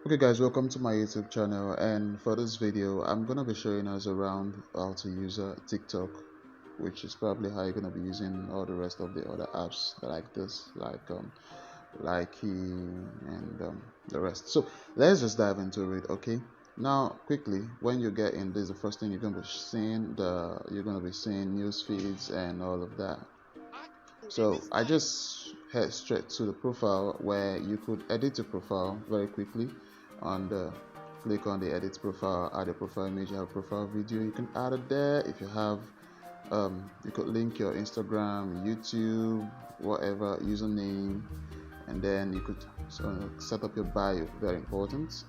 Okay guys, welcome to my YouTube channel, and for this video I'm gonna be showing us around how to use TikTok, which is probably how you're gonna be using all the rest of the other apps like this, Likey and the rest. So let's just dive into it. Okay, now quickly, when you get in this, the first thing you're gonna be seeing news feeds and all of that. So I just head straight to the profile where you could edit your profile very quickly. On the Click on the edit profile, add a profile image, have a profile video. You can add it there. If you have, you could link your Instagram, YouTube, whatever username, and then you could set up your bio. Very important.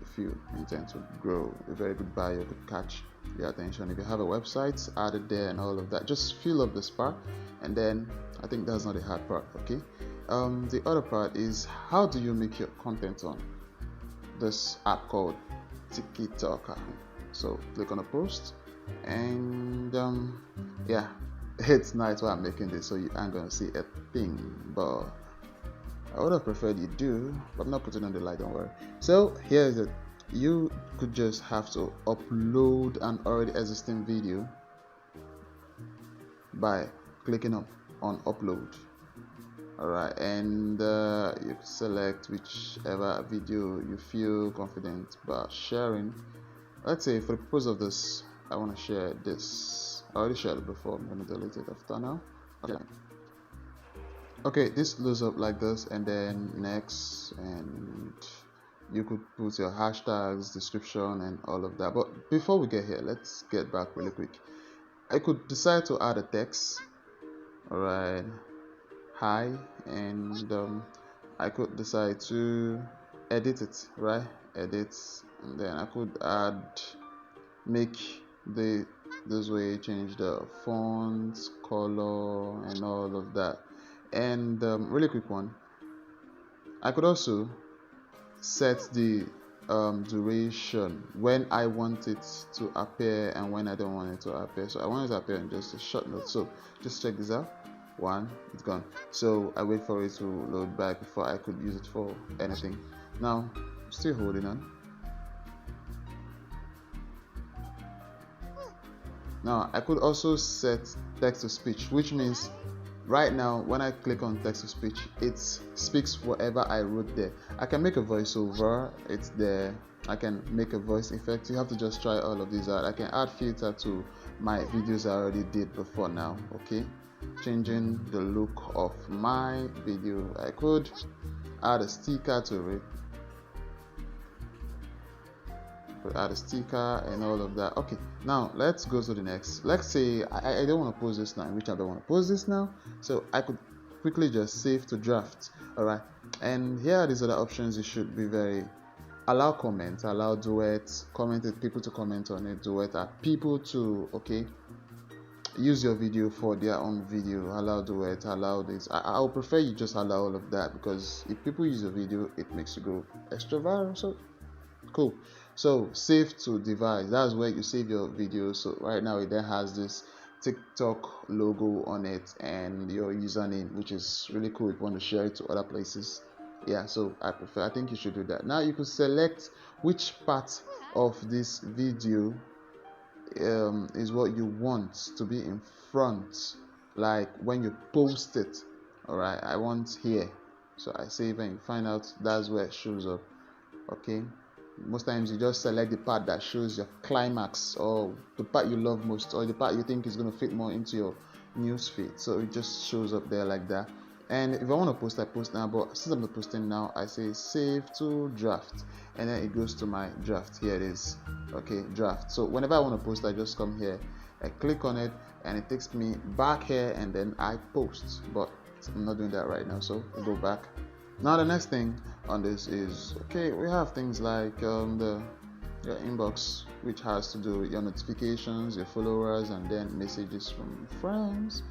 If you intend to grow, a very good bio could catch your attention. If you have a website, add it there and all of that. Just fill up the part, and then I think that's not the hard part. Okay. The other part is, how do you make your content on this app called TikTok? So click on a post, and yeah, it's nice while I'm making this, so you aren't gonna see a thing, but I would have preferred you do, but I'm not putting on the light, don't worry. So here's it. You could just have to upload an already existing video by clicking on upload. Alright, and you select whichever video you feel confident about sharing. Let's say for the purpose of this, I want to share this. I already shared it before. I'm going to delete it after now. Okay, this loads up like this, and then next, and you could put your hashtags, description, and all of that. But before we get here, let's get back really quick. I could decide to add a text. Alright, hi, and I could decide to edit it, right? Edit, and then I could make this way, change the font, color, and all of that. And really quick one, I could also set the duration when I want it to appear and when I don't want it to appear. So I want it to appear in just a short note. So just check this out. One, it's gone. So I wait for it to load back before I could use it for anything. Now, still holding on. Now I could also set text to speech, which means right now when I click on text to speech, it speaks whatever I wrote there. I can make a voiceover, it's there. I can make a voice effect. You have to just try all of these out. I can add filter to my videos I already did before now. Okay, changing the look of my video. I could add a sticker to it. Add a sticker and all of that. Okay, now let's go to the next. Let's say I don't want to post this now, which I don't want to post this now, so I could quickly just save to draft. All right, and here are these other options. You should be very allow comments, allow duets, commented people to comment on it, duet at people to use your video for their own video, allow duet, allow this. I would prefer you just allow all of that, because if people use your video, it makes you go extra viral. So cool. So save to device, that's where you save your video. So right now it then has this TikTok logo on it and your username, which is really cool if you want to share it to other places. Yeah, so I think you should do that. Now you could select which part of this video is what you want to be in front, like when you post it. All right, I want here, so I save and find out that's where it shows up. Okay, most times you just select the part that shows your climax, or the part you love most, or the part you think is going to fit more into your news feed, so it just shows up there like that. And if I want to post, I post now, but since I'm not posting now, I say save to draft, and then it goes to my draft. Here it is. Okay, draft. So whenever I want to post, I just come here, I click on it, and it takes me back here, and then I post. But I'm not doing that right now, so we'll go back. Now the next thing on this is, we have things like your inbox, which has to do with your notifications, your followers, and then messages from friends.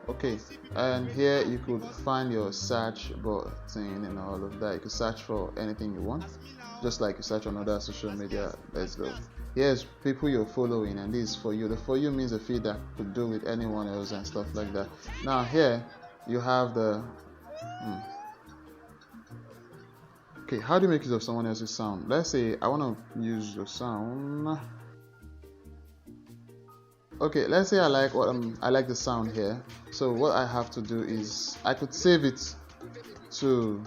Okay, and here you could find your search button and all of that. You could search for anything you want, just like you search on other social media. Let's go. Here's people you're following, and this is for you. The for you means a feed that could do with anyone else and stuff like that. Now here you have the Okay, how do you make use of someone else's sound? Let's say I want to use the sound. Okay, let's say I like the sound here. So what I have to do is I could save it to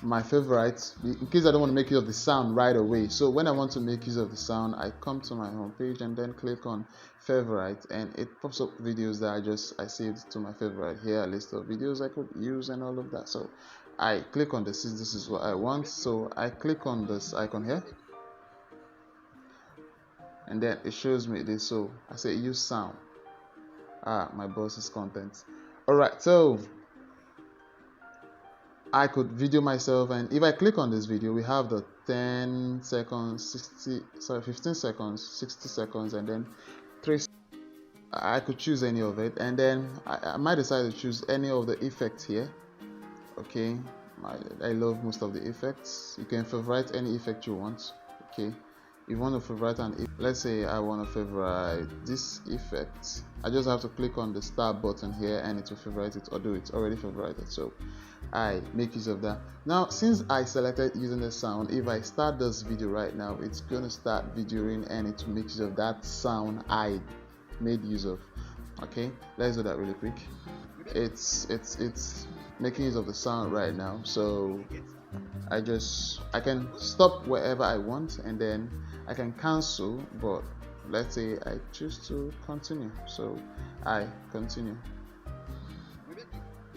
my favorites in case I don't want to make use of the sound right away. So when I want to make use of the sound, I come to my home page and then click on favorite, and it pops up videos that I saved to my favorite. Here a list of videos I could use and all of that. So I click on this is what I want. So I click on this icon here, and then it shows me this. So I say use sound. My boss's content. Alright, so I could video myself, and if I click on this video, we have the 10 seconds, 15 seconds, 60 seconds, and then 3. I could choose any of it, and then I might decide to choose any of the effects here. Okay, I love most of the effects. You can favorite any effect you want. Okay, if you want to favorite let's say I want to favorite this effect, I just have to click on the start button here and it will favorite it, or do it already favorited. So I make use of that. Now since I selected using the sound, if I start this video right now, it's gonna start videoing and it will make use of that sound I made use of. Okay, let's do that really quick. It's making use of the sound right now, so I can stop wherever I want, and then I can cancel, but let's say I choose to continue, so I continue,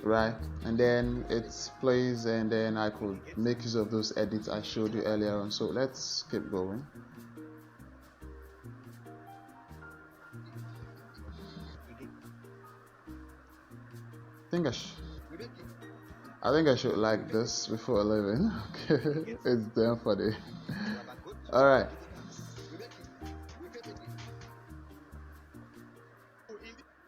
right? And then it plays, and then I could make use of those edits I showed you earlier on. So let's keep going. I think I should like this before leaving. Okay, it's damn funny. All right.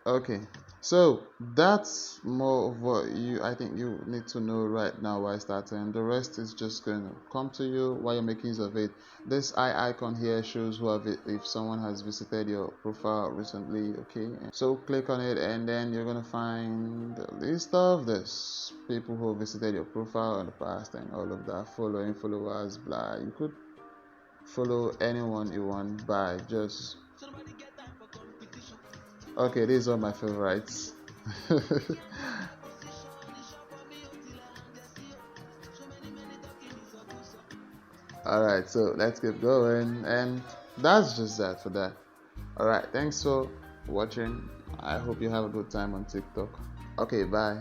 Okay, so that's more of what I think you need to know right now while starting. The rest is just going to come to you while you're making use of it. This eye icon here shows if someone has visited your profile recently. Okay, so click on it, and then you're going to find the list of this people who visited your profile in the past and all of that, following, followers, blah. You could follow anyone you want by just okay, these are my favorites. Alright, so let's keep going, and that's just that for that. Alright, thanks for watching. I hope you have a good time on TikTok. Okay, bye.